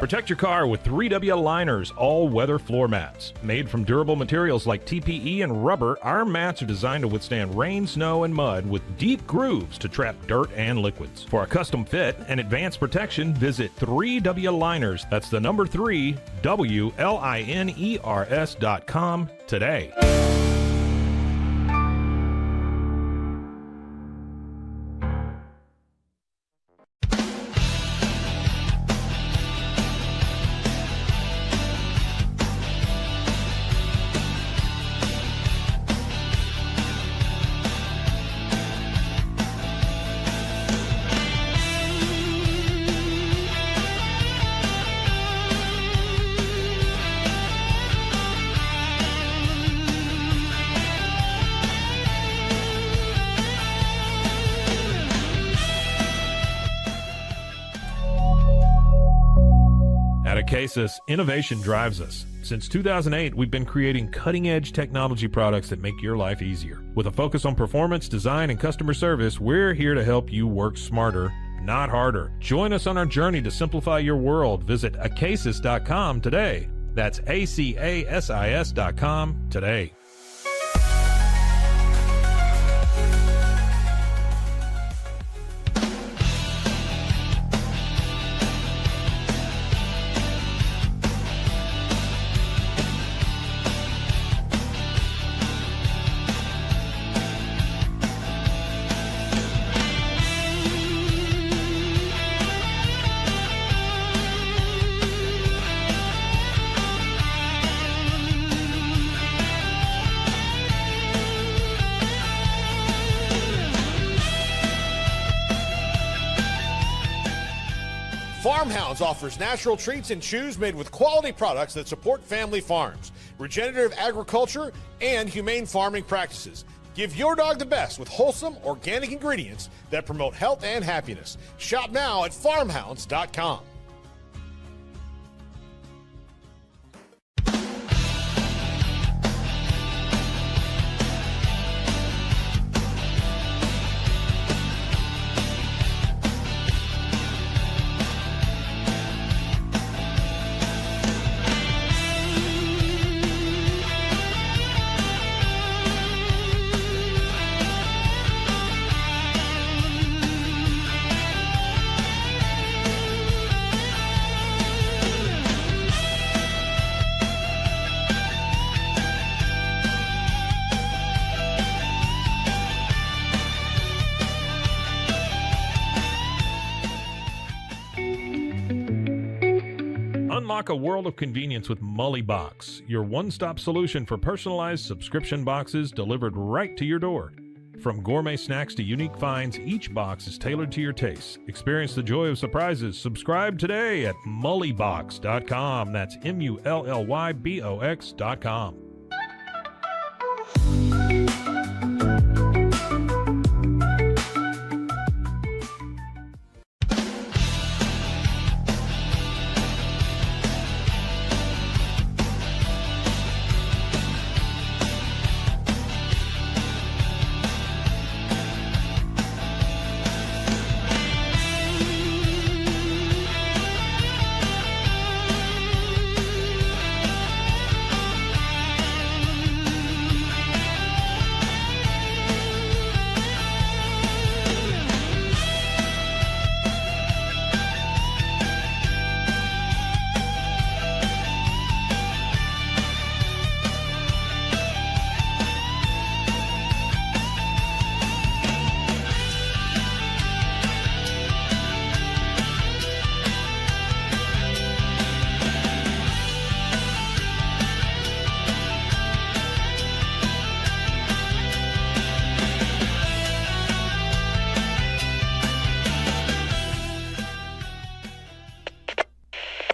Protect your car with 3W Liners all-weather floor mats. Made from durable materials like TPE and rubber, our mats are designed to withstand rain, snow, and mud with deep grooves to trap dirt and liquids. For a custom fit and advanced protection, visit 3W Liners. That's the number 3, WLINERS.com today. Cases, innovation drives us. Since 2008, we've been creating cutting-edge technology products that make your life easier. With a focus on performance, design, and customer service, we're here to help you work smarter, not harder. Join us on our journey to simplify your world. Visit acasis.com today. That's ACASIS.com today. Farmhounds offers natural treats and chews made with quality products that support family farms, regenerative agriculture, and humane farming practices. Give your dog the best with wholesome, organic ingredients that promote health and happiness. Shop now at farmhounds.com. Unlock a world of convenience with Mully Box, your one-stop solution for personalized subscription boxes delivered right to your door. From gourmet snacks to unique finds, each box is tailored to your tastes. Experience the joy of surprises. Subscribe today at mullybox.com. That's MULLYBOX.com.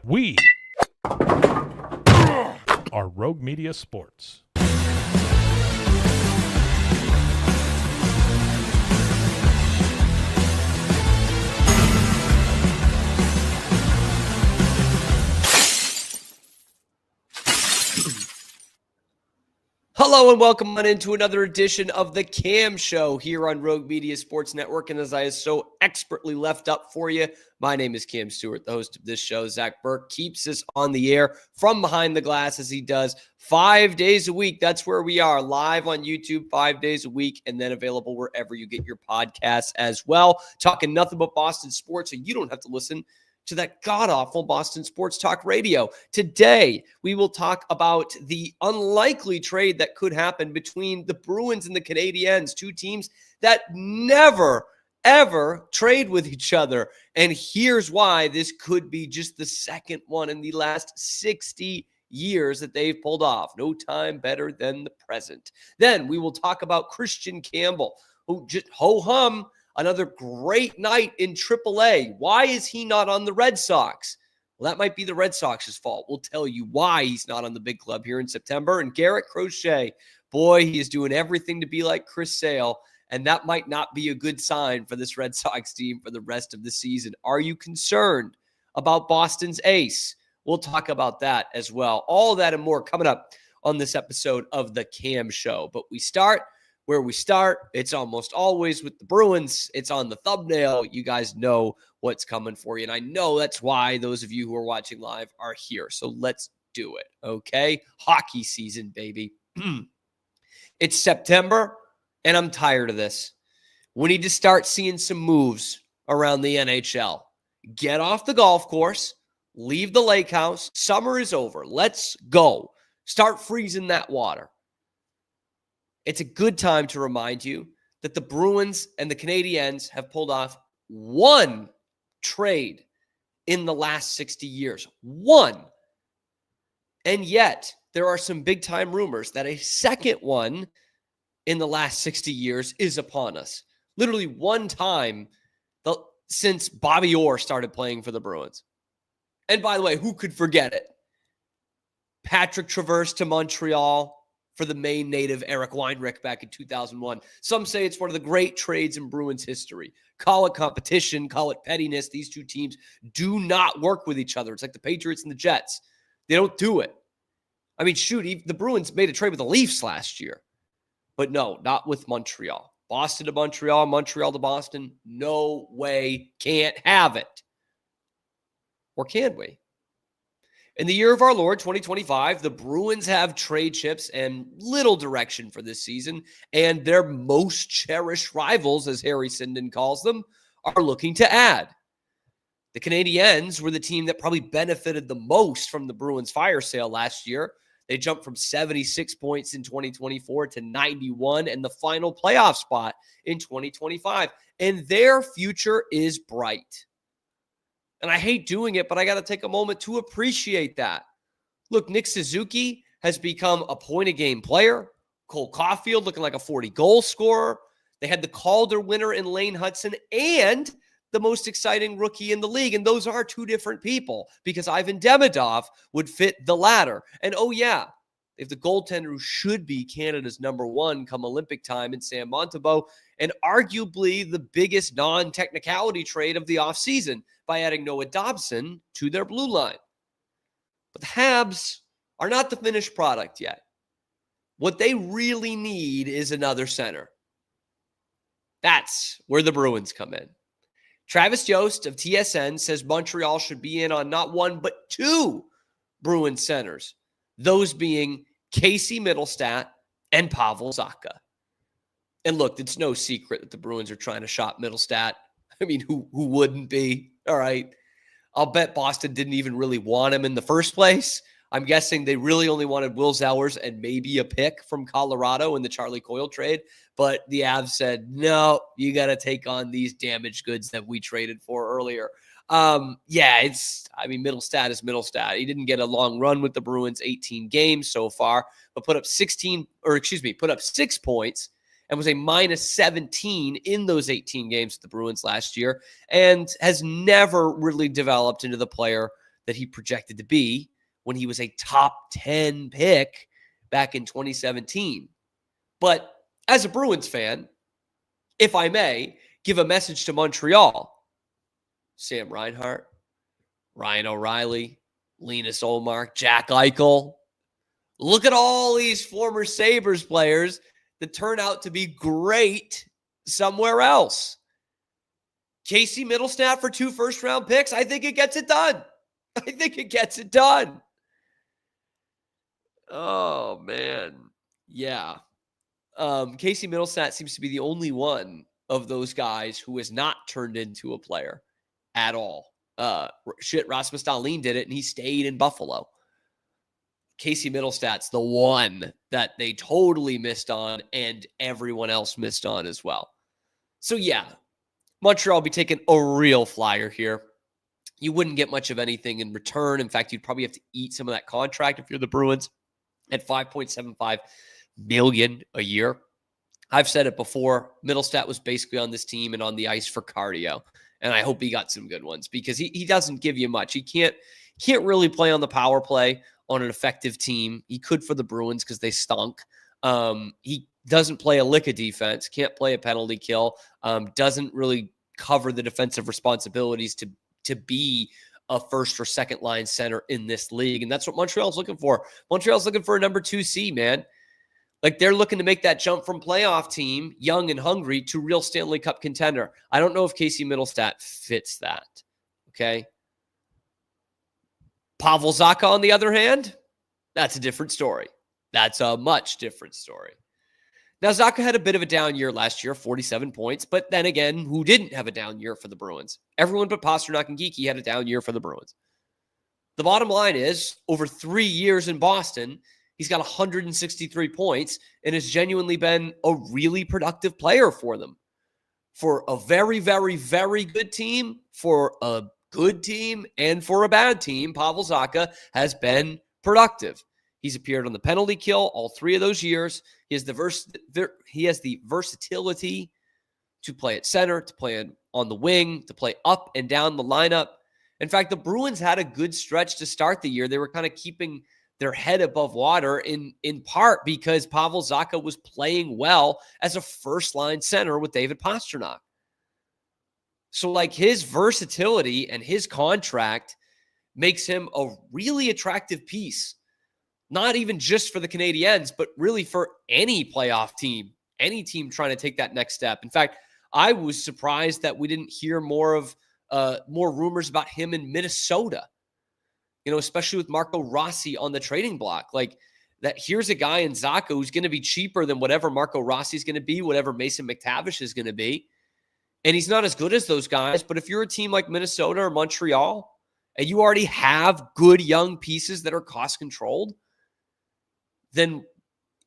We are Rogue Media Sports. Hello and welcome on into another edition of the Cam Show here on Rogue Media Sports Network. And as I so expertly left up for you, my name is Cam Stewart, the host of this show. Zach Burke keeps us on the air from behind the glass as he does 5 days a week. That's where we are, live on YouTube 5 days a week, and then available wherever you get your podcasts as well. Talking nothing but Boston sports, so you don't have to listen to that god-awful Boston Sports Talk Radio. Today, we will talk about the unlikely trade that could happen between the Bruins and the Canadiens, two teams that never, ever trade with each other. And here's why this could be just the second one in the last 60 years that they've pulled off. No time better than the present. Then we will talk about Christian Campbell, who just ho-hum, another great night in AAA. Why is he not on the Red Sox? Well, that might be the Red Sox's fault. We'll tell you why he's not on the big club here in September. And Garrett Crochet, boy, he is doing everything to be like Chris Sale, and that might not be a good sign for this Red Sox team for the rest of the season. Are you concerned about Boston's ace? We'll talk about that as well. All that and more coming up on this episode of The Cam Show. But we start where we start. It's almost always with the Bruins. It's on the thumbnail. You guys know what's coming for you. And I know that's why those of you who are watching live are here. So let's do it, okay? Hockey season, baby. It's September, and I'm tired of this. We need to start seeing some moves around the NHL. Get off the golf course. Leave the lake house. Summer is over. Let's go. Start freezing that water. It's a good time to remind you that the Bruins and the Canadiens have pulled off one trade in the last 60 years. One. And yet, there are some big-time rumors that a second one in the last 60 years is upon us. Literally one time since Bobby Orr started playing for the Bruins. And by the way, who could forget it? Patrick Traverse to Montreal for the Maine native Eric Weinrich back in 2001. Some say it's one of the great trades in Bruins history. Call it competition, call it pettiness. These two teams do not work with each other. It's like the Patriots and the Jets. They don't do it. I mean, shoot, the Bruins made a trade with the Leafs last year. But no, not with Montreal. Boston to Montreal, Montreal to Boston. No way, can't have it. Or can we? In the year of our Lord, 2025, the Bruins have trade chips and little direction for this season, and their most cherished rivals, as Harry Sinden calls them, are looking to add. The Canadiens were the team that probably benefited the most from the Bruins fire sale last year. They jumped from 76 points in 2024 to 91 and the final playoff spot in 2025, and their future is bright. And I hate doing it, but I got to take a moment to appreciate that. Look, Nick Suzuki has become a point-a-game player. Cole Caulfield looking like a 40-goal scorer. They had the Calder winner in Lane Hudson and the most exciting rookie in the league. And those are two different people because Ivan Demidov would fit the latter. And oh, yeah, if the goaltender who should be Canada's number one come Olympic time in Sam Montembeault, and arguably the biggest non-technicality trade of the offseason by adding Noah Dobson to their blue line. But the Habs are not the finished product yet. What they really need is another center. That's where the Bruins come in. Travis Yost of TSN says Montreal should be in on not one, but two Bruins centers. Those being Casey Mittelstadt and Pavel Zacha. And look, it's no secret that the Bruins are trying to shop Mittelstadt. I mean, who wouldn't be? All right. I'll bet Boston didn't even really want him in the first place. I'm guessing they really only wanted Will Zellers and maybe a pick from Colorado in the Charlie Coyle trade. But the Avs said, no, you got to take on these damaged goods that we traded for earlier. Mittelstadt is Mittelstadt. He didn't get a long run with the Bruins, 18 games so far, but put up 6 points and was a minus 17 in those 18 games with the Bruins last year and has never really developed into the player that he projected to be when he was a top 10 pick back in 2017. But as a Bruins fan, if I may, give a message to Montreal. Sam Reinhart, Ryan O'Reilly, Linus Ullmark, Jack Eichel. Look at all these former Sabres players that turn out to be great somewhere else. Casey Mittelstadt for 2 first-round picks. I think it gets it done. I think it gets it done. Oh, man. Yeah. Casey Mittelstadt seems to be the only one of those guys who has not turned into a player at all. Rasmus Dahlin did it, and he stayed in Buffalo. Casey Mittelstadt's the one that they totally missed on, and everyone else missed on as well. So, yeah, Montreal will be taking a real flyer here. You wouldn't get much of anything in return. In fact, you'd probably have to eat some of that contract if you're the Bruins at $5.75 million a year. I've said it before. Mittelstadt was basically on this team and on the ice for cardio, and I hope he got some good ones because he doesn't give you much. He can't really play on the power play on an effective team. He could for the Bruins because they stunk. He doesn't play a lick of defense, can't play a penalty kill, doesn't really cover the defensive responsibilities to be a first or second line center in this league. And that's what Montreal's looking for. Montreal's looking for a number 2C, man. Like, they're looking to make that jump from playoff team, young and hungry, to real Stanley Cup contender. I don't know if Casey Mittelstadt fits that. Okay. Pavel Zacha, on the other hand, that's a different story. That's a much different story. Now, Zacha had a bit of a down year last year, 47 points, but then again, who didn't have a down year for the Bruins? Everyone but Pastrnak and Geekie had a down year for the Bruins. The bottom line is, over 3 years in Boston, he's got 163 points and has genuinely been a really productive player for them. For a very, very, very good team, for a good team, and for a bad team, Pavel Zacha has been productive. He's appeared on the penalty kill all 3 of those years. He has the versatility to play at center, to play on the wing, to play up and down the lineup. In fact, the Bruins had a good stretch to start the year. They were kind of keeping their head above water in part because Pavel Zacha was playing well as a first-line center with David Pastrnak. So, like, his versatility and his contract makes him a really attractive piece. Not even just for the Canadiens, but really for any playoff team, any team trying to take that next step. In fact, I was surprised that we didn't hear more rumors about him in Minnesota, especially with Marco Rossi on the trading block. Like, that here's a guy in Zacha who's going to be cheaper than whatever Marco Rossi is going to be, whatever Mason McTavish is going to be. And he's not as good as those guys. But if you're a team like Minnesota or Montreal, and you already have good young pieces that are cost controlled, then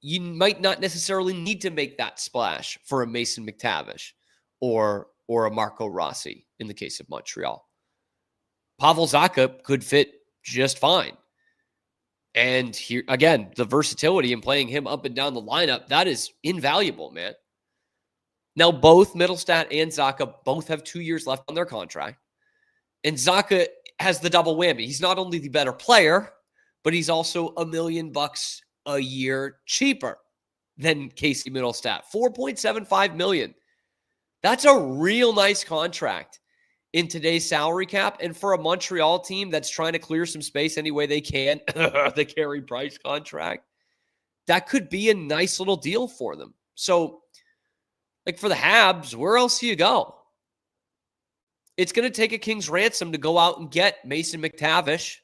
you might not necessarily need to make that splash for a Mason McTavish or a Marco Rossi in the case of Montreal. Pavel Zacha could fit just fine. And here, again, the versatility in playing him up and down the lineup, that is invaluable, man. Now, both Mittelstadt and Zacha both have 2 years left on their contract. And Zacha has the double whammy. He's not only the better player, but he's also $1 million a year cheaper than Casey Mittelstadt. $4.75 million. That's a real nice contract in today's salary cap. And for a Montreal team that's trying to clear some space any way they can, the Carey Price contract, that could be a nice little deal for them. So, like, for the Habs, where else do you go? It's going to take a king's ransom to go out and get Mason McTavish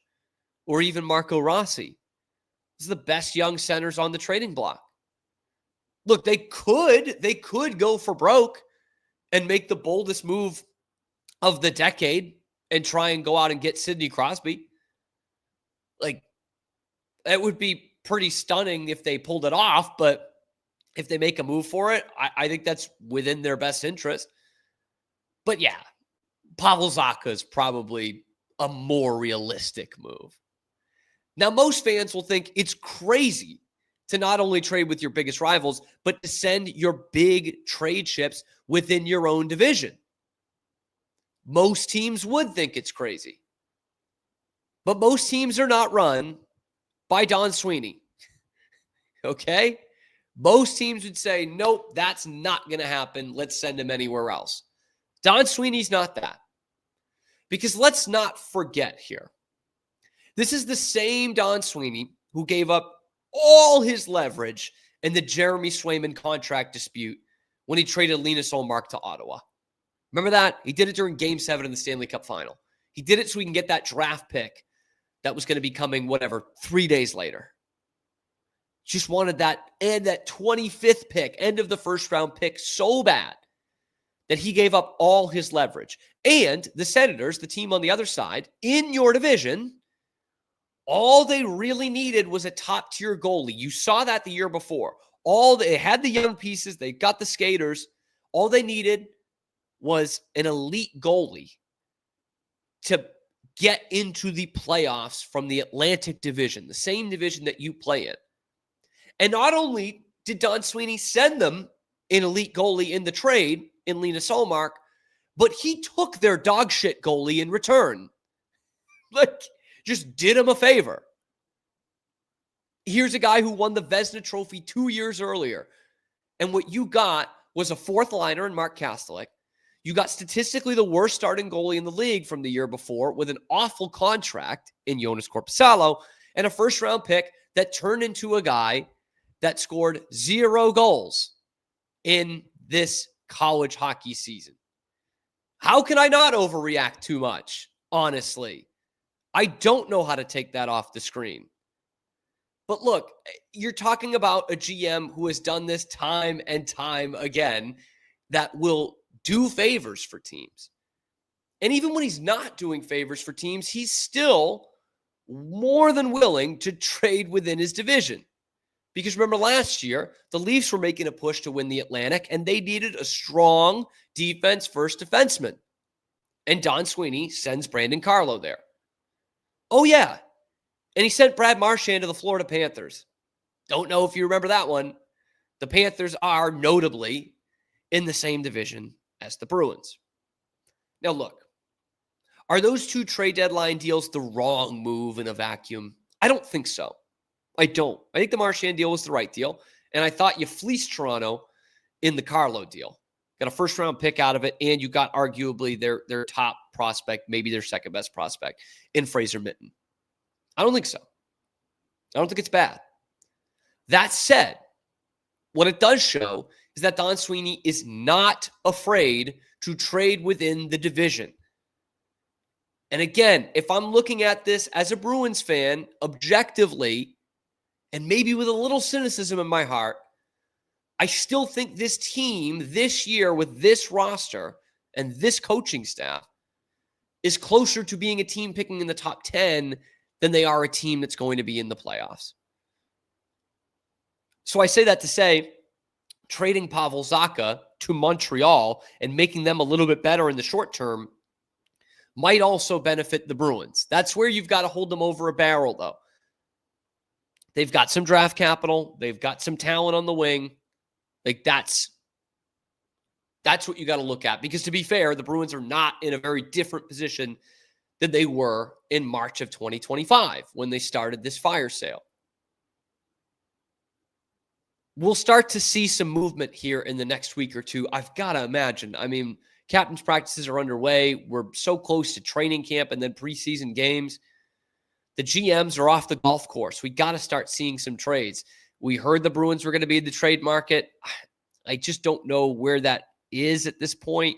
or even Marco Rossi. This is the best young centers on the trading block. Look, they could go for broke and make the boldest move of the decade and try and go out and get Sidney Crosby. Like, it would be pretty stunning if they pulled it off, but if they make a move for it, I think that's within their best interest. But yeah, Pavel Zacha is probably a more realistic move. Now, most fans will think it's crazy to not only trade with your biggest rivals, but to send your big trade chips within your own division. Most teams would think it's crazy. But most teams are not run by Don Sweeney. Okay? Most teams would say, nope, that's not going to happen. Let's send him anywhere else. Don Sweeney's not that. Because let's not forget here. This is the same Don Sweeney who gave up all his leverage in the Jeremy Swayman contract dispute when he traded Linus Ullmark to Ottawa. Remember that? He did it during Game 7 in the Stanley Cup Final. He did it so he can get that draft pick that was going to be coming, 3 days later. Just wanted that, and that 25th pick, end of the first round pick, so bad that he gave up all his leverage. And the Senators, the team on the other side, in your division, all they really needed was a top-tier goalie. You saw that the year before. They had the young pieces. They got the skaters. All they needed was an elite goalie to get into the playoffs from the Atlantic Division, the same division that you play in. And not only did Don Sweeney send them an elite goalie in the trade in Linus Ullmark, but he took their dog shit goalie in return. Just did him a favor. Here's a guy who won the Vezina Trophy 2 years earlier. And what you got was a fourth liner in Mark Kastelik. You got statistically the worst starting goalie in the league from the year before with an awful contract in Jonas Korpisalo and a first-round pick that turned into a guy that scored 0 goals in this college hockey season. How can I not overreact too much, honestly? I don't know how to take that off the screen. But look, you're talking about a GM who has done this time and time again that will do favors for teams. And even when he's not doing favors for teams, he's still more than willing to trade within his division. Because remember last year, the Leafs were making a push to win the Atlantic, and they needed a strong defense-first defenseman. And Don Sweeney sends Brandon Carlo there. Oh, yeah. And he sent Brad Marchand to the Florida Panthers. Don't know if you remember that one. The Panthers are notably in the same division as the Bruins. Now, look, are those two trade deadline deals the wrong move in a vacuum? I don't think so. I don't. I think the Marchand deal was the right deal, and I thought you fleeced Toronto in the Carlo deal. Got a first-round pick out of it, and you got arguably their top prospect, maybe their second-best prospect, in Fraser Minten. I don't think so. I don't think it's bad. That said, what it does show is that Don Sweeney is not afraid to trade within the division. And again, if I'm looking at this as a Bruins fan, objectively, and maybe with a little cynicism in my heart, I still think this team this year with this roster and this coaching staff is closer to being a team picking in the top 10 than they are a team that's going to be in the playoffs. So I say that to say, trading Pavel Zacha to Montreal and making them a little bit better in the short term might also benefit the Bruins. That's where you've got to hold them over a barrel, though. They've got some draft capital. They've got some talent on the wing. That's what you got to look at. Because to be fair, the Bruins are not in a very different position than they were in March of 2025 when they started this fire sale. We'll start to see some movement here in the next week or two. I've got to imagine. I mean, captain's practices are underway. We're so close to training camp and then preseason games. The GMs are off the golf course. We got to start seeing some trades. We heard the Bruins were going to be in the trade market. I just don't know where that is at this point.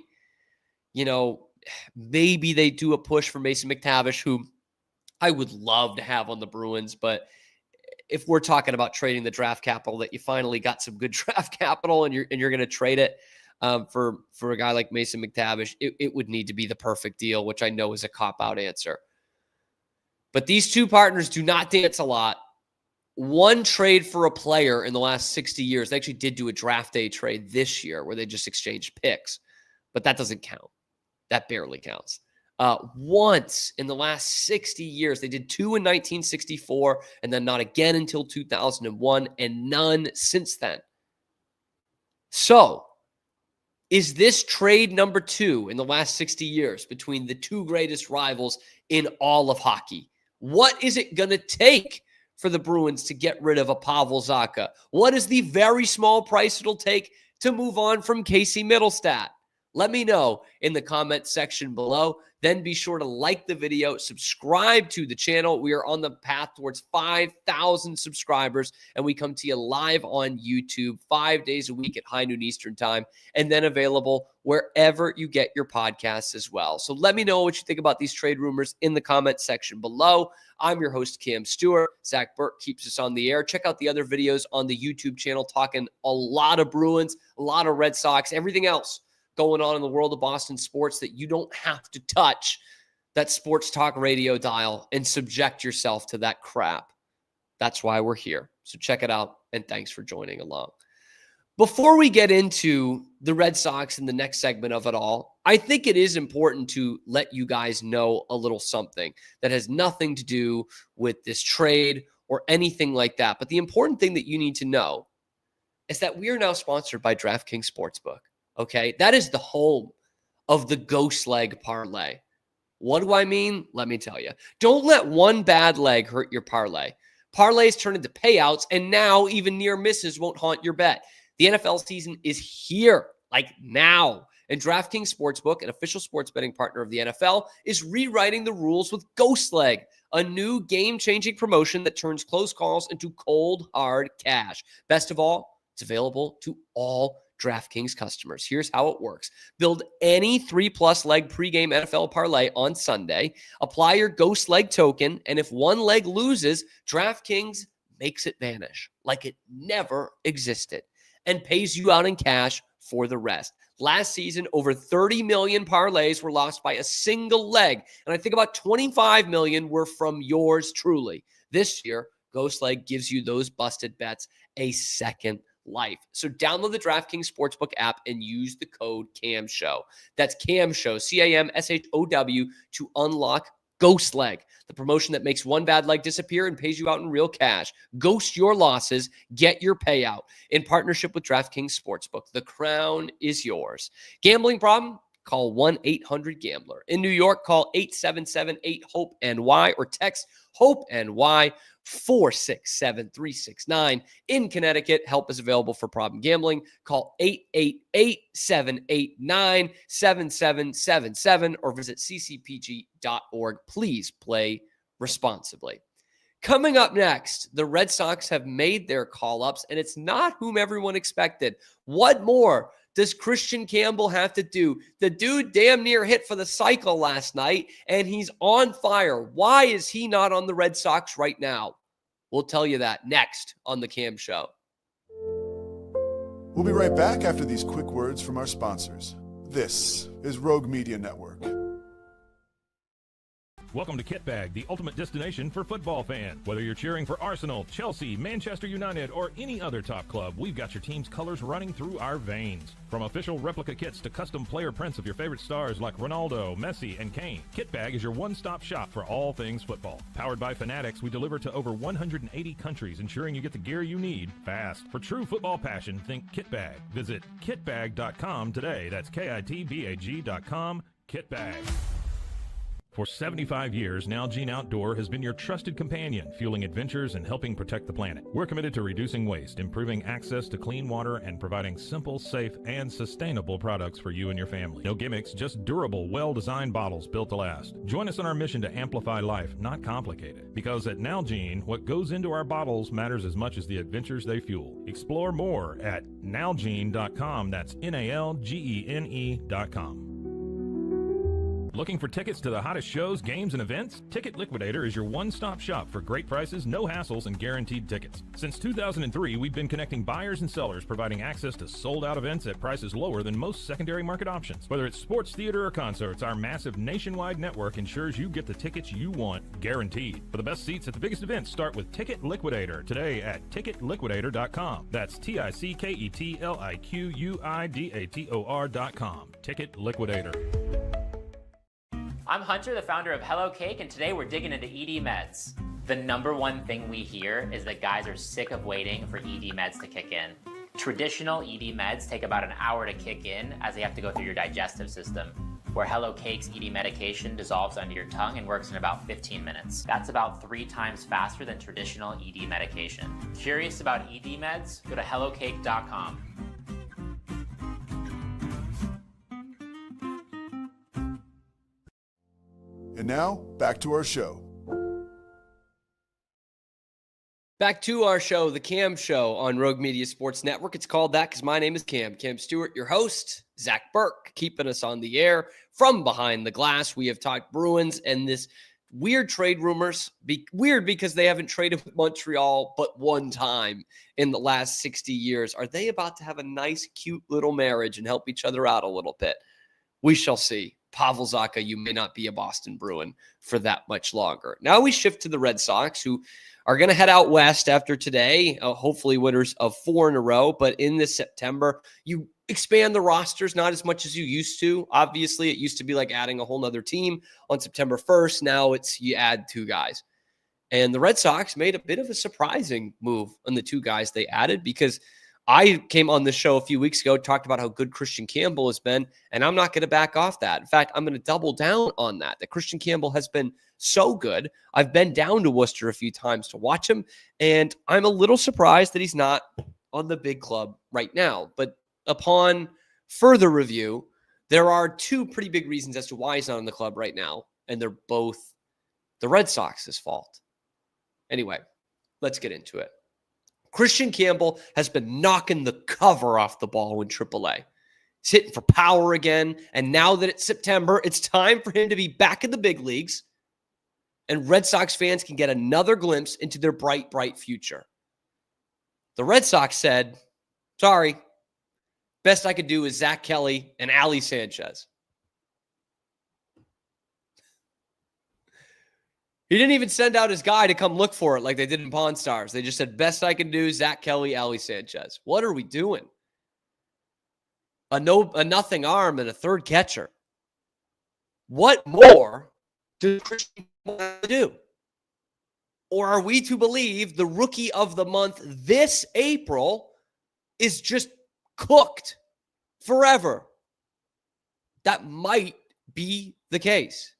You know, maybe they do a push for Mason McTavish, who I would love to have on the Bruins. But if we're talking about trading the draft capital, that you finally got some good draft capital and you're going to trade it for a guy like Mason McTavish, it would need to be the perfect deal, which I know is a cop-out answer. But these two partners do not dance a lot. One trade for a player in the last 60 years. They actually did do a draft day trade this year where they just exchanged picks, but that doesn't count. That barely counts. Once in the last 60 years, they did 2 in 1964 and then not again until 2001 and none since then. So, is this trade number 2 in the last 60 years between the two greatest rivals in all of hockey? What is it going to take for the Bruins to get rid of a Pavel Zacha? What is the very small price it'll take to move on from Casey Mittelstadt? Let me know in the comment section below. Then be sure to like the video, subscribe to the channel. We are on the path towards 5,000 subscribers, and we come to you live on YouTube 5 days a week at high noon Eastern time, and then available wherever you get your podcasts as well. So let me know what you think about these trade rumors in the comment section below. I'm your host, Cam Stewart. Zach Burke keeps us on the air. Check out the other videos on the YouTube channel, talking a lot of Bruins, a lot of Red Sox, everything else going on in the world of Boston sports that you don't have to touch that sports talk radio dial and subject yourself to that crap. That's why we're here. So check it out, and thanks for joining along. Before we get into the Red Sox and the next segment of it all, I think it is important to let you guys know a little something that has nothing to do with this trade or anything like that. But the important thing that you need to know is that we are now sponsored by DraftKings Sportsbook. Okay, that is the home of the ghost leg parlay. What do I mean? Let me tell you. Don't let one bad leg hurt your parlay. Parlays turn into payouts, and now even near misses won't haunt your bet. The NFL season is here, like now. And DraftKings Sportsbook, an official sports betting partner of the NFL, is rewriting the rules with Ghost Leg, a new game-changing promotion that turns close calls into cold, hard cash. Best of all, it's available to all DraftKings customers. Here's how it works. Build any 3+ leg pregame NFL parlay on Sunday. Apply your Ghost Leg token, and if one leg loses, DraftKings makes it vanish like it never existed and pays you out in cash for the rest. Last season, over 30 million parlays were lost by a single leg, and I think about 25 million were from yours truly. This year, Ghost Leg gives you those busted bets a second life. So download the DraftKings Sportsbook app and use the code CAMSHOW. That's CAMSHOW, CAMSHOW, to unlock Ghost Leg, the promotion that makes one bad leg disappear and pays you out in real cash. Ghost your losses, get your payout. In partnership with DraftKings Sportsbook, the crown is yours. Gambling problem? Call 1-800-GAMBLER. In New York, call 877-8-HOPE-NY or text HOPE-NY 467-369. In Connecticut, help is available for problem gambling. Call 888-789-7777 or visit ccpg.org. Please play responsibly. Coming up next, the Red Sox have made their call-ups, and it's not whom everyone expected. What more does Christian Campbell have to do? The dude damn near hit for the cycle last night, and he's on fire. Why is he not on the Red Sox right now? We'll tell you that next on The Cam Show. We'll be right back after these quick words from our sponsors. This is Rogue Media Network. Welcome to Kitbag, the ultimate destination for football fans. Whether you're cheering for Arsenal, Chelsea, Manchester United, or any other top club, we've got your team's colors running through our veins. From official replica kits to custom player prints of your favorite stars like Ronaldo, Messi, and Kane, Kitbag is your one-stop shop for all things football. Powered by Fanatics, we deliver to over 180 countries, ensuring you get the gear you need fast. For true football passion, think Kitbag. Visit kitbag.com today. That's kitbag.com. Kitbag. For 75 years, Nalgene Outdoor has been your trusted companion, fueling adventures and helping protect the planet. We're committed to reducing waste, improving access to clean water, and providing simple, safe, and sustainable products for you and your family. No gimmicks, just durable, well-designed bottles built to last. Join us on our mission to amplify life, not complicate it. Because at Nalgene, what goes into our bottles matters as much as the adventures they fuel. Explore more at nalgene.com. That's NALGENE.com. Looking for tickets to the hottest shows, games, and events? Ticket Liquidator is your one-stop shop for great prices, no hassles, and guaranteed tickets. Since 2003, we've been connecting buyers and sellers, providing access to sold-out events at prices lower than most secondary market options. Whether it's sports, theater, or concerts, our massive nationwide network ensures you get the tickets you want, guaranteed. For the best seats at the biggest events, start with Ticket Liquidator today at ticketliquidator.com. That's TICKETLIQUIDATOR.com. Ticket Liquidator. I'm Hunter, the founder of Hello Cake, and today we're digging into ED meds. The number one thing we hear is that guys are sick of waiting for ED meds to kick in. Traditional ED meds take about an hour to kick in as they have to go through your digestive system, where Hello Cake's ED medication dissolves under your tongue and works in about 15 minutes. That's about 3 times faster than traditional ED medication. Curious about ED meds? Go to hellocake.com. And now, back to our show. Back to our show, the Cam Show on Rogue Media Sports Network. It's called that because my name is Cam Stewart, your host. Zach Burke keeping us on the air from behind the glass. We have talked Bruins and this weird trade rumors. Weird because they haven't traded with Montreal but one time in the last 60 years. Are they about to have a nice, cute little marriage and help each other out a little bit? We shall see. Pavel Zacha, you may not be a Boston Bruin for that much longer. Now we shift to the Red Sox, who are going to head out west after today, hopefully winners of 4 in a row. But in this September, you expand the rosters not as much as you used to. Obviously, it used to be like adding a whole nother team on September 1st. Now it's you add 2 guys. And the Red Sox made a bit of a surprising move on the 2 guys they added, because I came on the show a few weeks ago, talked about how good Christian Campbell has been, and I'm not going to back off that. In fact, I'm going to double down on that Christian Campbell has been so good. I've been down to Worcester a few times to watch him, and I'm a little surprised that he's not on the big club right now. But upon further review, there are 2 pretty big reasons as to why he's not on the club right now, and they're both the Red Sox's fault. Anyway, let's get into it. Christian Campbell has been knocking the cover off the ball in AAA. He's hitting for power again, and now that it's September, it's time for him to be back in the big leagues, and Red Sox fans can get another glimpse into their bright, bright future. The Red Sox said, sorry, best I could do is Zach Kelly and Ali Sanchez. He didn't even send out his guy to come look for it like they did in Pawn Stars. They just said, best I can do, Zach Kelly, Ali Sanchez. What are we doing? A nothing arm and a third catcher. What more does Christian do? Or are we to believe the rookie of the month this April is just cooked forever? That might be the case.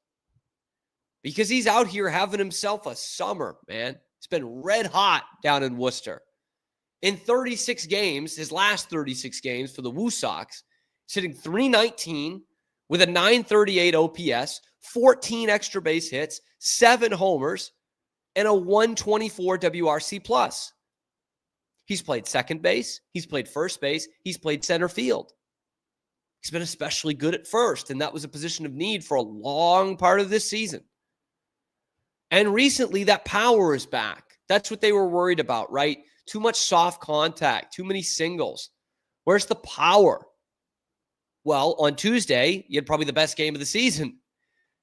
Because he's out here having himself a summer, man. It's been red hot down in Worcester. In 36 games, his last 36 games for the Woo Sox, he's hitting .319 with a .938 OPS, 14 extra base hits, 7 homers, and a .124 WRC+. He's played second base. He's played first base. He's played center field. He's been especially good at first, and that was a position of need for a long part of this season. And recently, that power is back. That's what they were worried about, right? Too much soft contact, too many singles. Where's the power? Well, on Tuesday, you had probably the best game of the season.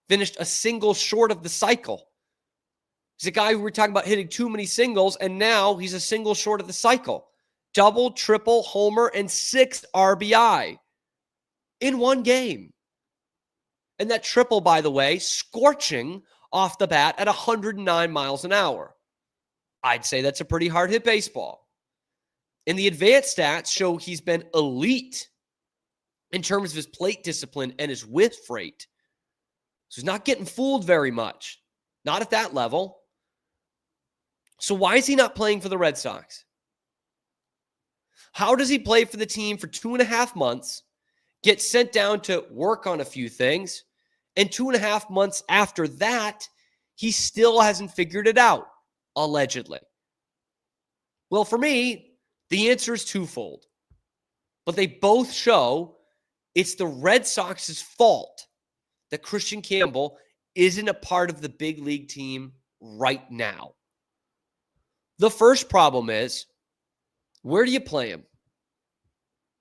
Finished a single short of the cycle. He's a guy who we're talking about hitting too many singles, and now he's a single short of the cycle. Double, triple, homer, and 6 RBI in one game. And that triple, by the way, scorching off the bat at 109 miles an hour. I'd say that's a pretty hard hit baseball. And the advanced stats show he's been elite in terms of his plate discipline and his whiff rate. So he's not getting fooled very much. Not at that level. So why is he not playing for the Red Sox? How does he play for the team for 2.5 months, get sent down to work on a few things, and 2.5 months after that, he still hasn't figured it out, allegedly? Well, for me, the answer is twofold. But they both show it's the Red Sox's fault that Christian Campbell isn't a part of the big league team right now. The first problem is, where do you play him?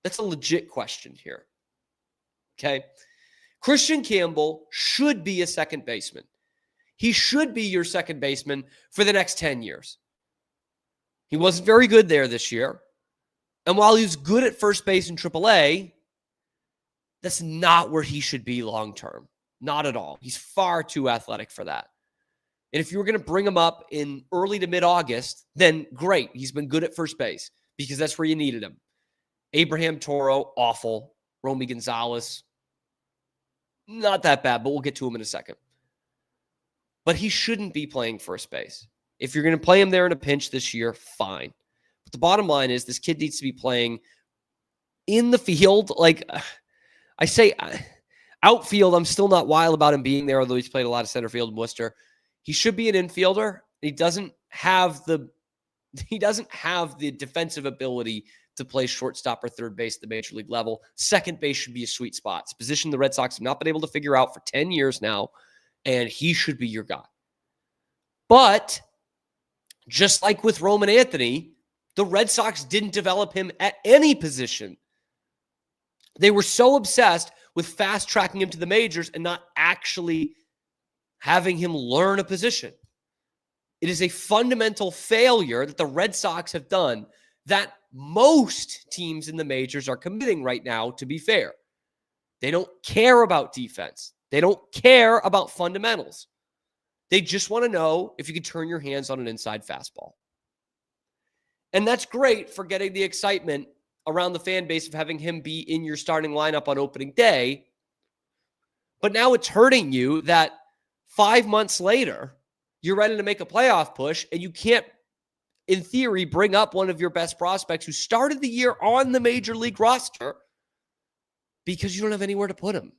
That's a legit question here. Okay? Christian Campbell should be a second baseman. He should be your second baseman for the next 10 years. He wasn't very good there this year. And while he was good at first base in AAA, that's not where he should be long-term. Not at all. He's far too athletic for that. And if you were going to bring him up in early to mid-August, then great. He's been good at first base because that's where you needed him. Abraham Toro, awful. Romy Gonzalez, not that bad, but we'll get to him in a second. But he shouldn't be playing first base. If you're going to play him there in a pinch this year, fine. But the bottom line is this kid needs to be playing in the field. Like I say, Outfield, I'm still not wild about him being there, although he's played a lot of center field in Worcester. He should be an infielder. He doesn't have the defensive ability to play shortstop or third base at the major league level. Second base should be a sweet spot. It's a position the Red Sox have not been able to figure out for 10 years now, and he should be your guy. But just like with Roman Anthony, the Red Sox didn't develop him at any position. They were so obsessed with fast-tracking him to the majors and not actually having him learn a position. It is a fundamental failure that the Red Sox have done that most teams in the majors are committing right now, to be fair. They don't care about defense. They don't care about fundamentals. They just want to know if you can turn your hands on an inside fastball. And that's great for getting the excitement around the fan base of having him be in your starting lineup on opening day. But now it's hurting you that 5 months later, you're ready to make a playoff push and you can't, in theory, bring up one of your best prospects who started the year on the major league roster because you don't have anywhere to put him.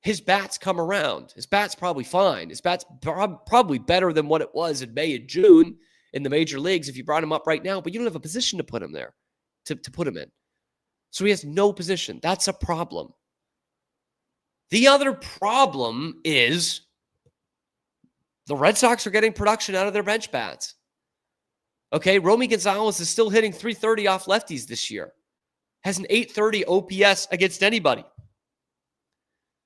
His bat's come around. His bat's probably fine. His bat's probably better than what it was in May and June in the major leagues if you brought him up right now, but you don't have a position to put him there, to put him in. So he has no position. That's a problem. The other problem is the Red Sox are getting production out of their bench bats. Okay, Romy Gonzalez is still hitting .330 off lefties this year. Has an .830 OPS against anybody.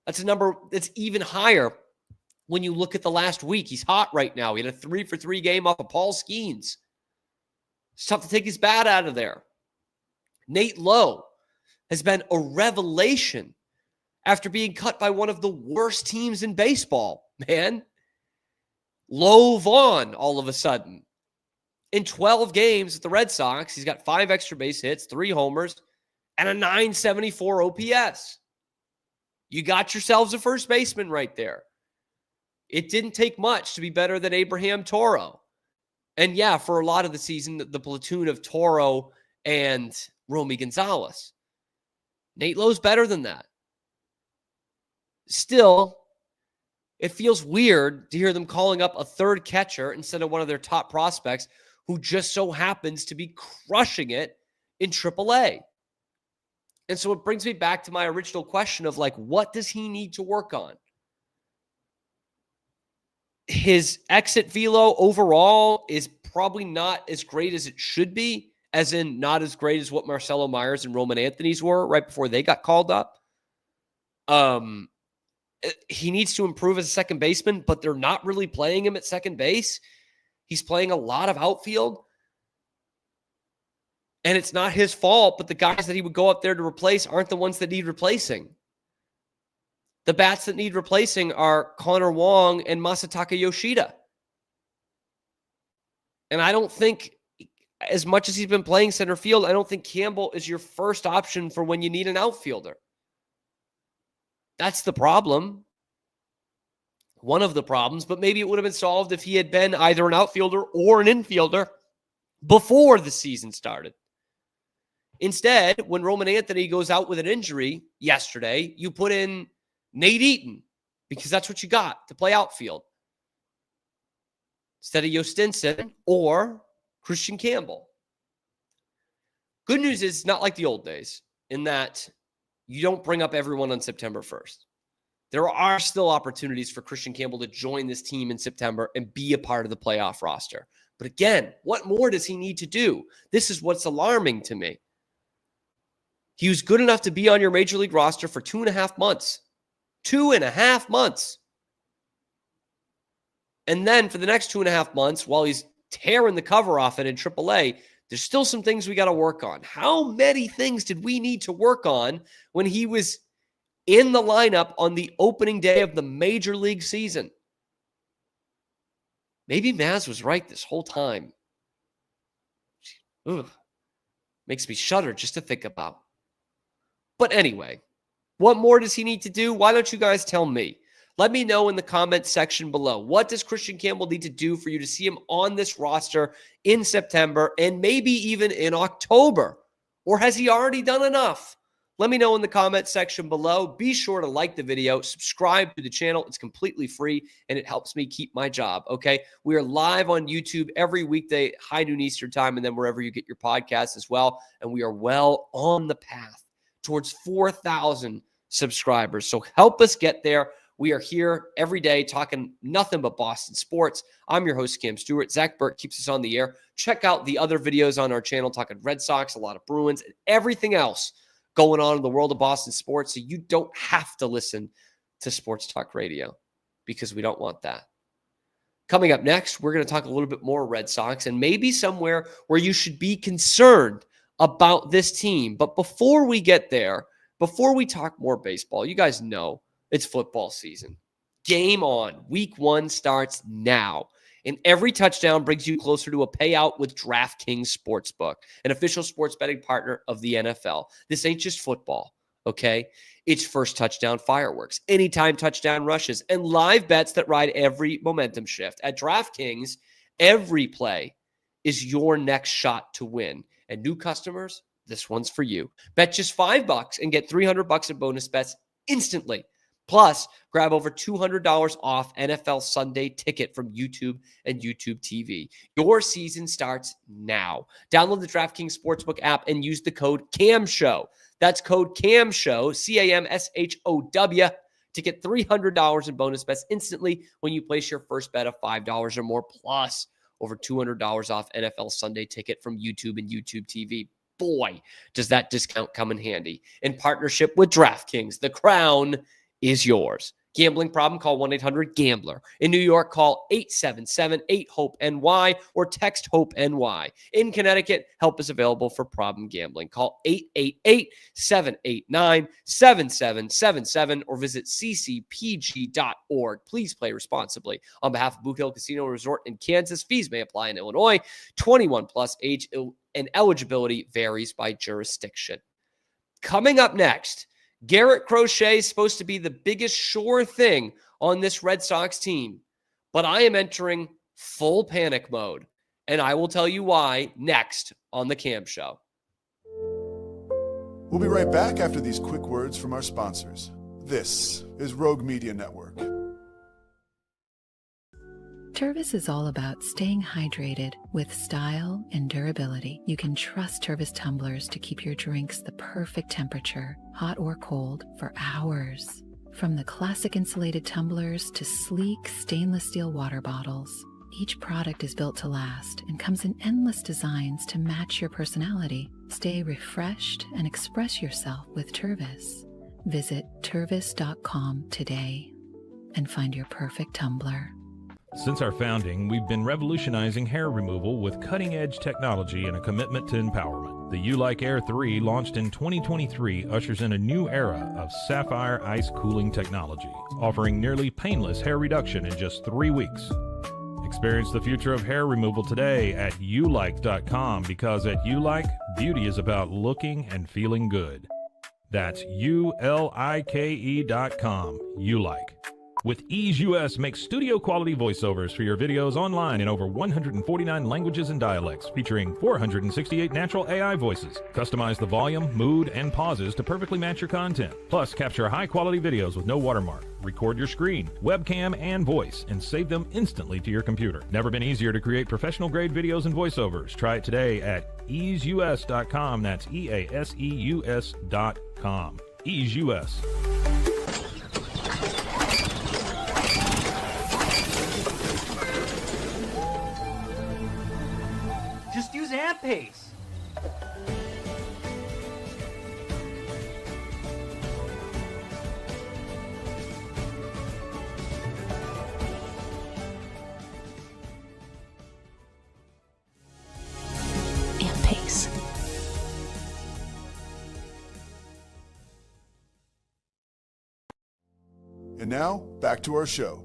That's a number that's even higher when you look at the last week. He's hot right now. He had a 3-for-3 game off of Paul Skeens. It's tough to take his bat out of there. Nate Lowe has been a revelation after being cut by one of the worst teams in baseball, man. Lowe Vaughn, all of a sudden. In 12 games at the Red Sox, he's got 5 extra base hits, 3 homers, and a .974 OPS. You got yourselves a first baseman right there. It didn't take much to be better than Abraham Toro. And yeah, for a lot of the season, the platoon of Toro and Romy Gonzalez. Nate Lowe's better than that. Still, it feels weird to hear them calling up a third catcher instead of one of their top prospects who just so happens to be crushing it in AAA. And so it brings me back to my original question of like, what does he need to work on? His exit velo overall is probably not as great as it should be, as in not as great as what Marcelo Myers and Roman Anthony's were right before they got called up. He needs to improve as a second baseman, but they're not really playing him at second base. He's playing a lot of outfield. And it's not his fault, but the guys that he would go up there to replace aren't the ones that need replacing. The bats that need replacing are Connor Wong and Masataka Yoshida. And I don't think, as much as he's been playing center field, I don't think Campbell is your first option for when you need an outfielder. That's the problem. One of the problems, but maybe it would have been solved if he had been either an outfielder or an infielder before the season started. Instead, when Roman Anthony goes out with an injury yesterday, you put in Nate Eaton because that's what you got to play outfield instead of Yostinson or Christian Campbell. Good news is it's not like the old days in that you don't bring up everyone on September 1st. There are still opportunities for Christian Campbell to join this team in September and be a part of the playoff roster. But again, what more does he need to do? This is what's alarming to me. He was good enough to be on your major league roster for 2.5 months. 2.5 months. And then for the next 2.5 months, while he's tearing the cover off it in AAA, there's still some things we got to work on. How many things did we need to work on when he was in the lineup on the opening day of the major league season? Maybe Maz was right this whole time. Ugh. Makes me shudder just to think about. But anyway, what more does he need to do? Why don't you guys tell me? Let me know in the comments section below. What does Christian Campbell need to do for you to see him on this roster in September and maybe even in October? Or has he already done enough? Let me know in the comment section below. Be sure to like the video, subscribe to the channel. It's completely free, and it helps me keep my job, okay? We are live on YouTube every weekday, high noon Eastern time, and then wherever you get your podcasts as well. And we are well on the path towards 4,000 subscribers. So help us get there. We are here every day talking nothing but Boston sports. I'm your host, Cam Stewart. Zach Burke keeps us on the air. Check out the other videos on our channel talking Red Sox, a lot of Bruins, and everything else going on in the world of Boston sports, so you don't have to listen to sports talk radio, because we don't want that. Coming up next, we're going to talk a little bit more Red Sox and maybe somewhere where you should be concerned about this team. But before we get there, before we talk more baseball, you guys know it's football season. Game on. Week 1 starts now. And every touchdown brings you closer to a payout with DraftKings Sportsbook, an official sports betting partner of the NFL. This ain't just football, okay? It's first touchdown fireworks, anytime touchdown rushes, and live bets that ride every momentum shift. At DraftKings, every play is your next shot to win. And new customers, this one's for you. Bet just $5 and get $300 in bonus bets instantly. Plus, grab over $200 off NFL Sunday Ticket from YouTube and YouTube TV. Your season starts now. Download the DraftKings Sportsbook app and use the code CAMSHOW. That's code CAMSHOW, CAMSHOW, to get $300 in bonus bets instantly when you place your first bet of $5 or more, plus over $200 off NFL Sunday Ticket from YouTube and YouTube TV. Boy, does that discount come in handy. In partnership with DraftKings, the crown is yours. Gambling problem? Call 1-800-GAMBLER. In New York, call 877-8-HOPE-NY or text HOPE-NY. In Connecticut, help is available for problem gambling. Call 888-789-7777 or visit ccpg.org. Please play responsibly. On behalf of Boot Hill Casino Resort in Kansas, fees may apply in Illinois. 21 plus, age and eligibility varies by jurisdiction. Coming up next, Garrett Crochet is supposed to be the biggest sure thing on this Red Sox team, but I am entering full panic mode, and I will tell you why next on The Cam Show. We'll be right back after these quick words from our sponsors. This is Rogue Media Network. Tervis is all about staying hydrated with style and durability. You can trust Tervis tumblers to keep your drinks the perfect temperature, hot or cold, for hours. From the classic insulated tumblers to sleek stainless steel water bottles, each product is built to last and comes in endless designs to match your personality. Stay refreshed and express yourself with Tervis. Visit tervis.com today and find your perfect tumbler. Since our founding, we've been revolutionizing hair removal with cutting-edge technology and a commitment to empowerment. The U-Like Air 3, launched in 2023, ushers in a new era of sapphire ice cooling technology, offering nearly painless hair reduction in just 3 weeks. Experience the future of hair removal today at ulike.com, because at U-Like, beauty is about looking and feeling good. That's ulike.com. U-Like. With Ease US, make studio-quality voiceovers for your videos online in over 149 languages and dialects, featuring 468 natural AI voices. Customize the volume, mood, and pauses to perfectly match your content. Plus, capture high-quality videos with no watermark. Record your screen, webcam, and voice, and save them instantly to your computer. Never been easier to create professional-grade videos and voiceovers. Try it today at easeus.com. That's EASEUS.com. Ease US. Just use AmPace. AmPace. And now, back to our show.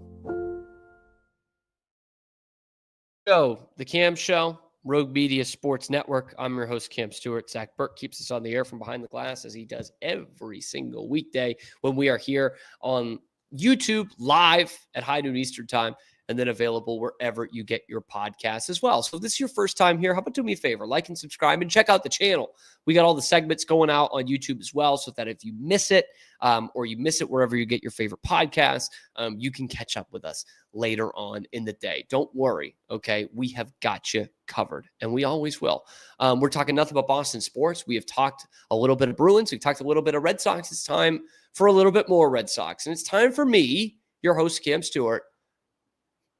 The Cam Show, Rogue Media Sports Network. I'm your host, Cam Stewart. Zach Burke keeps us on the air from behind the glass, as he does every single weekday when we are here on YouTube live at high noon Eastern time and then available wherever you get your podcasts as well. So if this is your first time here, how about do me a favor, like and subscribe and check out the channel. We got all the segments going out on YouTube as well, so that if you miss it or you miss it wherever you get your favorite podcasts, you can catch up with us later on in the day. Don't worry, okay? We have got you covered, and we always will. We're talking nothing but Boston sports. We have talked a little bit of Bruins. We've talked a little bit of Red Sox. It's time for a little bit more Red Sox, and it's time for me, your host, Cam Stewart,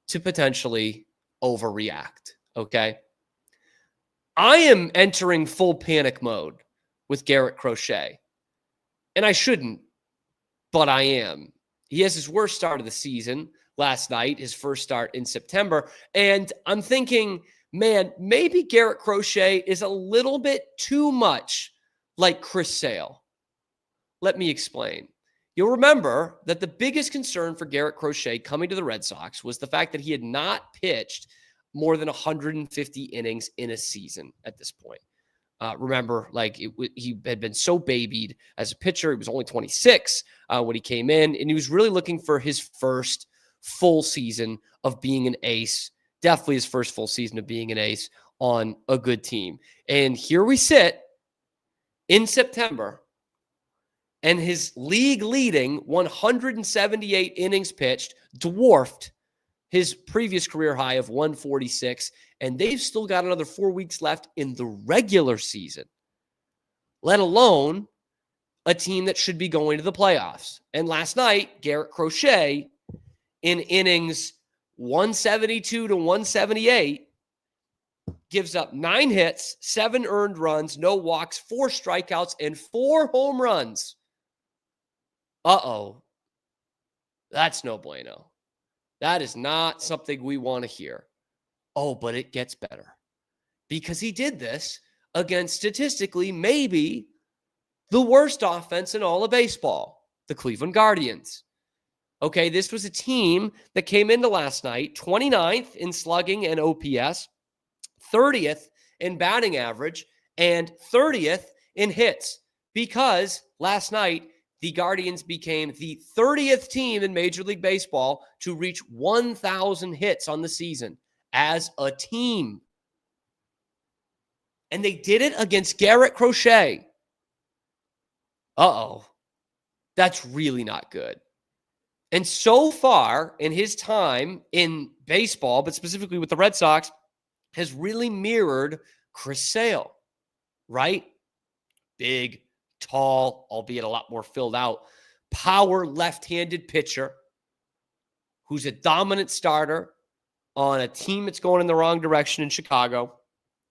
to potentially overreact, okay? I am entering full panic mode with Garrett Crochet, and I shouldn't, but I am. He has his worst start of the season last night, his first start in September, and I'm thinking, man, maybe Garrett Crochet is a little bit too much like Chris Sale. Let me explain. You'll remember that the biggest concern for Garrett Crochet coming to the Red Sox was the fact that he had not pitched more than 150 innings in a season at this point. Remember, he had been so babied as a pitcher. He was only 26 when he came in, and he was really looking for his first full season of being an ace. Definitely his first full season of being an ace on a good team. And here we sit in September, and his league-leading 178 innings pitched dwarfed his previous career high of 146, and they've still got another 4 weeks left in the regular season, let alone a team that should be going to the playoffs. And last night, Garrett Crochet, in innings 172 to 178, gives up 9 hits, 7 earned runs, no walks, 4 strikeouts, and 4 home runs. Uh-oh. That's no bueno. That is not something we want to hear. Oh, but it gets better. Because he did this against statistically maybe the worst offense in all of baseball, the Cleveland Guardians. Okay, this was a team that came into last night 29th in slugging and OPS, 30th in batting average, and 30th in hits. Because last night, the Guardians became the 30th team in Major League Baseball to reach 1,000 hits on the season as a team. And they did it against Garrett Crochet. Uh-oh. That's really not good. And so far in his time in baseball, but specifically with the Red Sox, has really mirrored Chris Sale, right? Big, tall, albeit a lot more filled out, power left-handed pitcher who's a dominant starter on a team that's going in the wrong direction in Chicago.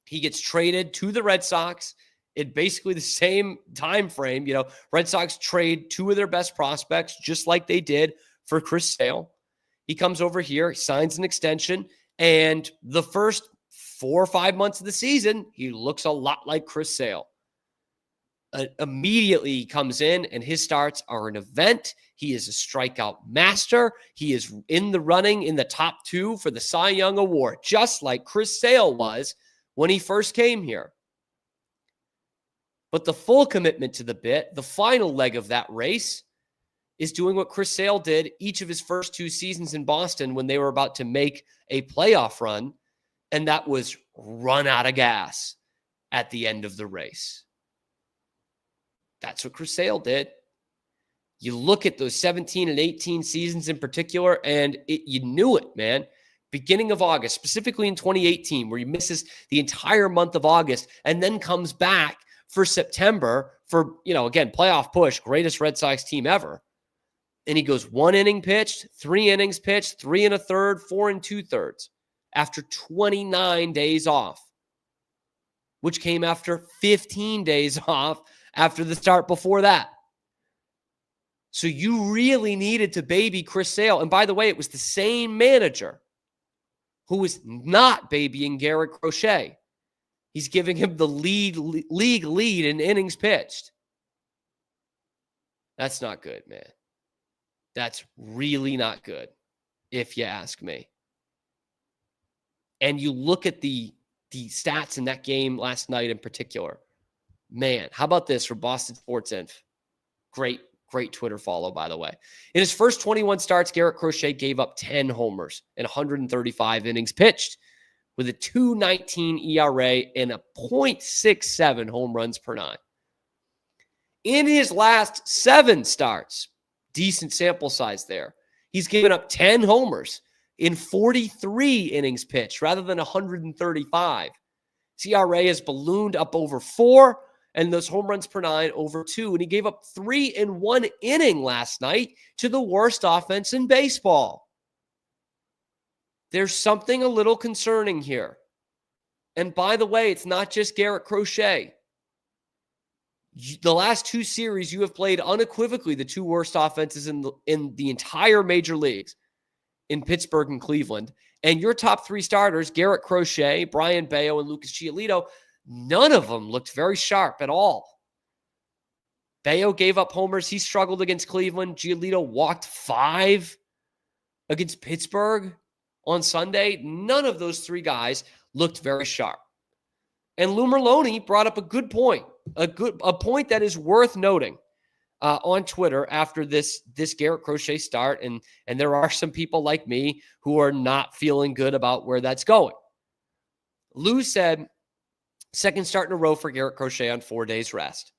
He gets traded to the Red Sox in basically the same time frame. You know, Red Sox trade 2 of their best prospects, just like they did for Chris Sale. He comes over here, he signs an extension, and the first 4 or 5 months of the season, he looks a lot like Chris Sale. Immediately he comes in and his starts are an event. He is a strikeout master. He is in the running in the top 2 for the Cy Young Award, just like Chris Sale was when he first came here. But the full commitment to the bit, the final leg of that race, is doing what Chris Sale did each of his first 2 seasons in Boston when they were about to make a playoff run, and that was run out of gas at the end of the race. That's what Chris Sale did. You look at those 17 and 18 seasons in particular, and you knew it, man. Beginning of August, specifically in 2018, where he misses the entire month of August and then comes back for September for, again, playoff push, greatest Red Sox team ever. And he goes 1 inning pitched, 3 innings pitched, 3 1/3, 4 2/3 after 29 days off, which came after 15 days off after the start before that. So you really needed to baby Chris Sale. And by the way, it was the same manager who was not babying Garrett Crochet. He's giving him the league lead in innings pitched. That's not good, man. That's really not good, if you ask me. And you look at the stats in that game last night in particular. Man, how about this for Boston Sports Inf? Great Great Twitter follow, by the way. In his first 21 starts, Garrett Crochet gave up 10 homers in 135 innings pitched with a 2.19 ERA and a .67 home runs per nine. In his last 7 starts, decent sample size there, he's given up 10 homers in 43 innings pitched rather than 135. His ERA has ballooned up over 4, and those home runs per nine over 2. And he gave up 3 in 1 inning last night to the worst offense in baseball. There's something a little concerning here. And by the way, it's not just Garrett Crochet. The last 2 series, you have played unequivocally the 2 worst offenses in the entire major leagues in Pittsburgh and Cleveland. And your top 3 starters, Garrett Crochet, Brian Bayo, and Lucas Giolito, none of them looked very sharp at all. Bayo gave up homers. He struggled against Cleveland. Giolito walked 5 against Pittsburgh on Sunday. None of those 3 guys looked very sharp. And Lou Merloni brought up a good point, a point that is worth noting on Twitter after this Garrett Crochet start. And there are some people like me who are not feeling good about where that's going. Lou said, second start in a row for Garrett Crochet on 4 days rest.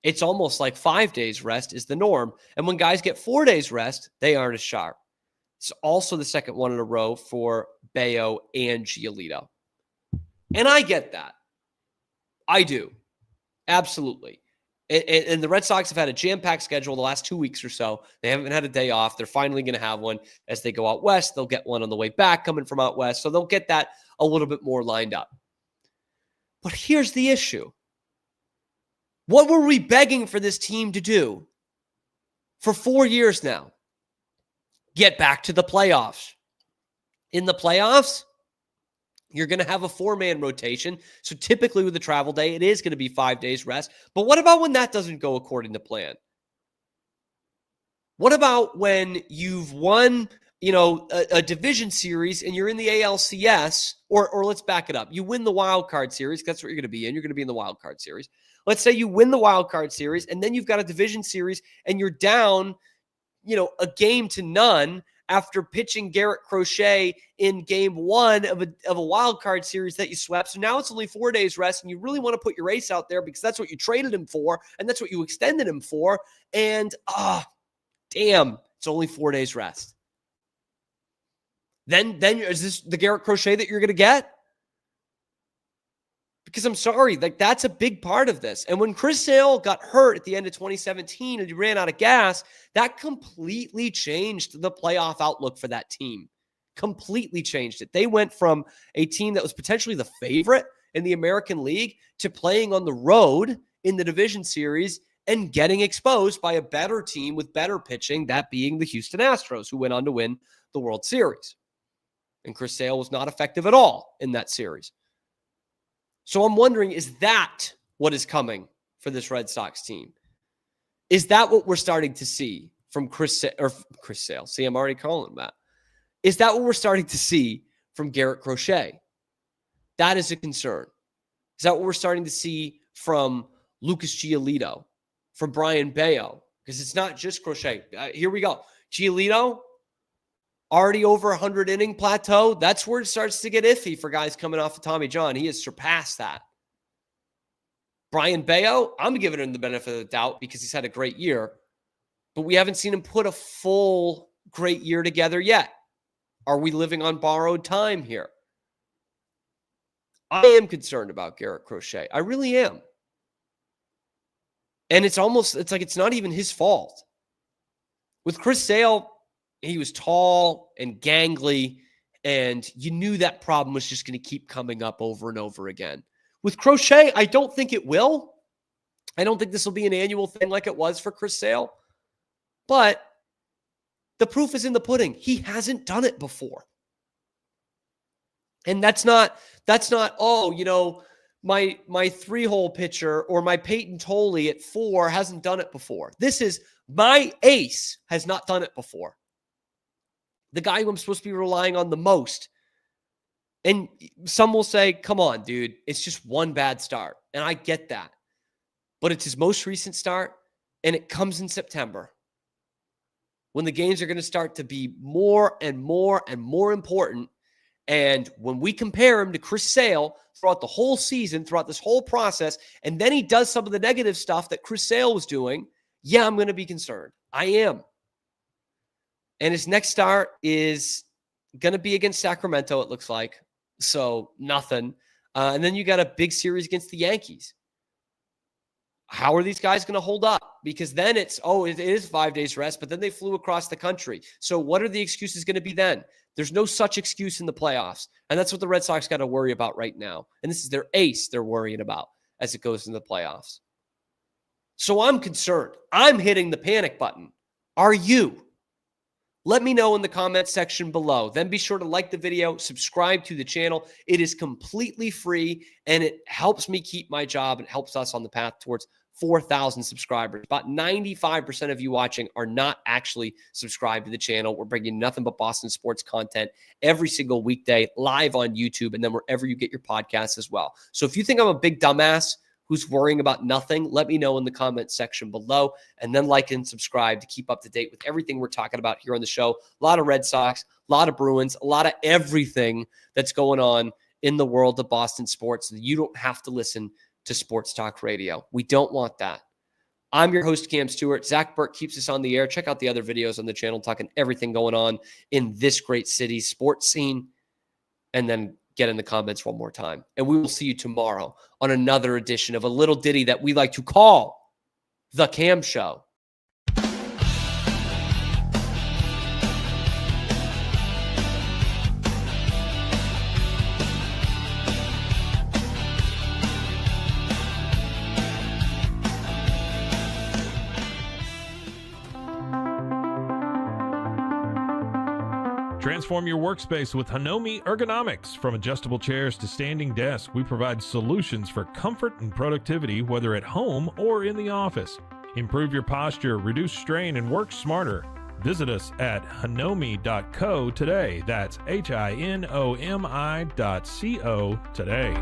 It's almost like 5 days rest is the norm. And when guys get 4 days rest, they aren't as sharp. It's also the second one in a row for Bayo and Giolito. And I get that. I do. Absolutely. And the Red Sox have had a jam-packed schedule the last 2 weeks or so. They haven't had a day off. They're finally going to have one as they go out west. They'll get one on the way back coming from out west. So they'll get that a little bit more lined up. But here's the issue. What were we begging for this team to do for 4 years now? Get back to the playoffs. In the playoffs, you're going to have a 4-man rotation. So typically with the travel day, it is going to be 5 days rest. But what about when that doesn't go according to plan? What about when you've won, a division series and you're in the ALCS, or let's back it up. You win the wild card series. That's what you're going to be in. You're going to be in the wild card series. Let's say you win the wild card series and then you've got a division series and you're down, a game to none after pitching Garrett Crochet in game 1 of a wild card series that you swept. So now it's only 4 days rest and you really want to put your ace out there because that's what you traded him for and that's what you extended him for. And, damn, it's only 4 days rest. Then is this the Garrett Crochet that you're going to get? Because I'm sorry, that's a big part of this. And when Chris Sale got hurt at the end of 2017 and he ran out of gas, that completely changed the playoff outlook for that team. Completely changed it. They went from a team that was potentially the favorite in the American League to playing on the road in the division series and getting exposed by a better team with better pitching, that being the Houston Astros, who went on to win the World Series. And Chris Sale was not effective at all in that series. So I'm wondering, is that what is coming for this Red Sox team? Is that what we're starting to see from Chris Sale? See, I'm already calling him that. Is that what we're starting to see from Garrett Crochet? That is a concern. Is that what we're starting to see from Lucas Giolito, from Brian Bayo? Because it's not just Crochet. Here we go. Giolito, already over 100 inning plateau. That's where it starts to get iffy for guys coming off of Tommy John. He has surpassed that. Brian Bayo, I'm giving him the benefit of the doubt because he's had a great year, but we haven't seen him put a full great year together yet. Are we living on borrowed time here? I am concerned about Garrett Crochet. I really am. And it's like it's not even his fault. With Chris Sale, he was tall and gangly, and you knew that problem was just going to keep coming up over and over again. With Crochet, I don't think it will. I don't think this will be an annual thing like it was for Chris Sale. But the proof is in the pudding. He hasn't done it before. And that's not, my 3-hole pitcher or my Peyton Tolley at 4 hasn't done it before. This is my ace has not done it before. The guy who I'm supposed to be relying on the most. And some will say, come on, dude, it's just one bad start. And I get that. But it's his most recent start, and it comes in September. when the games are going to start to be more and more and more important. And when we compare him to Chris Sale throughout the whole season, throughout this whole process, and then he does some of the negative stuff that Chris Sale was doing, yeah, I'm going to be concerned. I am. And his next start is going to be against Sacramento, it looks like. So nothing. And then you got a big series against the Yankees. How are these guys going to hold up? Because then it is 5 days rest, but then they flew across the country. So what are the excuses going to be then? There's no such excuse in the playoffs. And that's what the Red Sox got to worry about right now. And this is their ace they're worrying about as it goes into the playoffs. So I'm concerned. I'm hitting the panic button. Are you? Let me know in the comments section below. Then be sure to like the video, subscribe to the channel. It is completely free, and it helps me keep my job and helps us on the path towards 4,000 subscribers. About 95% of you watching are not actually subscribed to the channel. We're bringing nothing but Boston sports content every single weekday, live on YouTube, and then wherever you get your podcasts as well. So if you think I'm a big dumbass who's worrying about nothing, let me know in the comments section below, and then like and subscribe to keep up to date with everything we're talking about here on the show. A lot of Red Sox, a lot of Bruins, a lot of everything that's going on in the world of Boston sports. So you don't have to listen to sports talk radio. We don't want that. I'm your host, Cam Stewart. Zach Burke keeps us on the air. Check out the other videos on the channel talking everything going on in this great city's sports scene, and then get in the comments one more time. And we will see you tomorrow on another edition of a little ditty that we like to call The Cam Show. Transform your workspace with Hanomi Ergonomics. From adjustable chairs to standing desks, we provide solutions for comfort and productivity, whether at home or in the office. Improve your posture, reduce strain, and work smarter. Visit us at hanomi.co today. That's HINOMI.co today.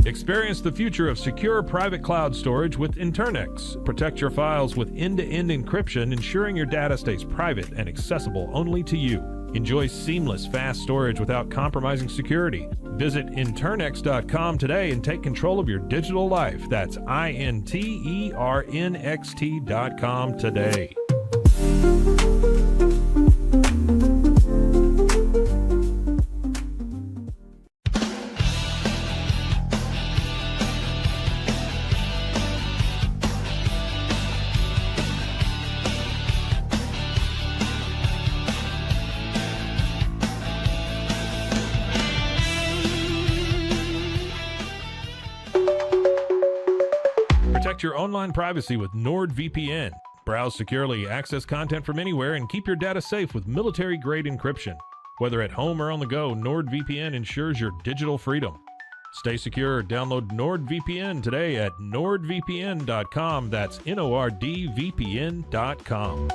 Experience the future of secure private cloud storage with Internex. Protect your files with end-to-end encryption, ensuring your data stays private and accessible only to you. Enjoy seamless, fast storage without compromising security. Visit Internex.com today and take control of your digital life. That's INTERNXT.com today. Protect your online privacy with NordVPN. Browse securely, access content from anywhere, and keep your data safe with military-grade encryption. Whether at home or on the go, NordVPN ensures your digital freedom. Stay secure. Download NordVPN today at nordvpn.com. That's NORDVPN.com.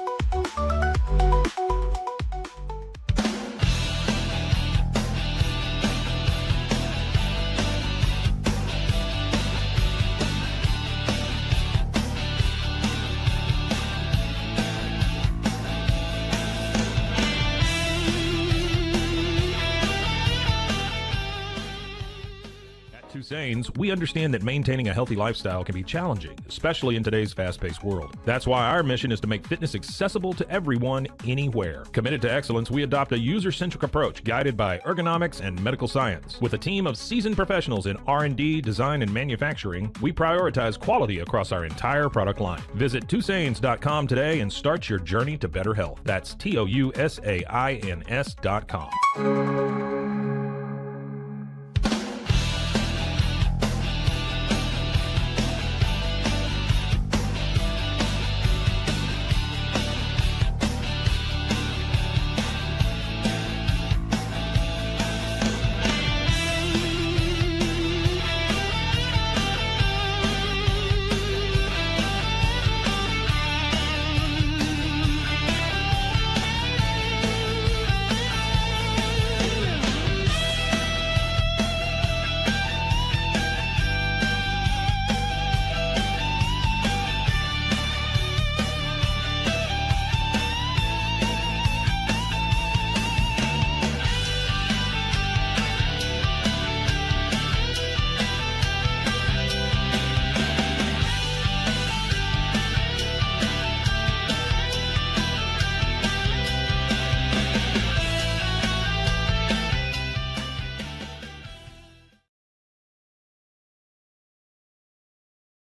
We understand that maintaining a healthy lifestyle can be challenging, especially in today's fast-paced world. That's why our mission is to make fitness accessible to everyone, anywhere. Committed to excellence, we adopt a user-centric approach guided by ergonomics and medical science. With a team of seasoned professionals in R&D, design, and manufacturing, we prioritize quality across our entire product line. Visit twosains.com today and start your journey to better health. That's TOUSAINS.com.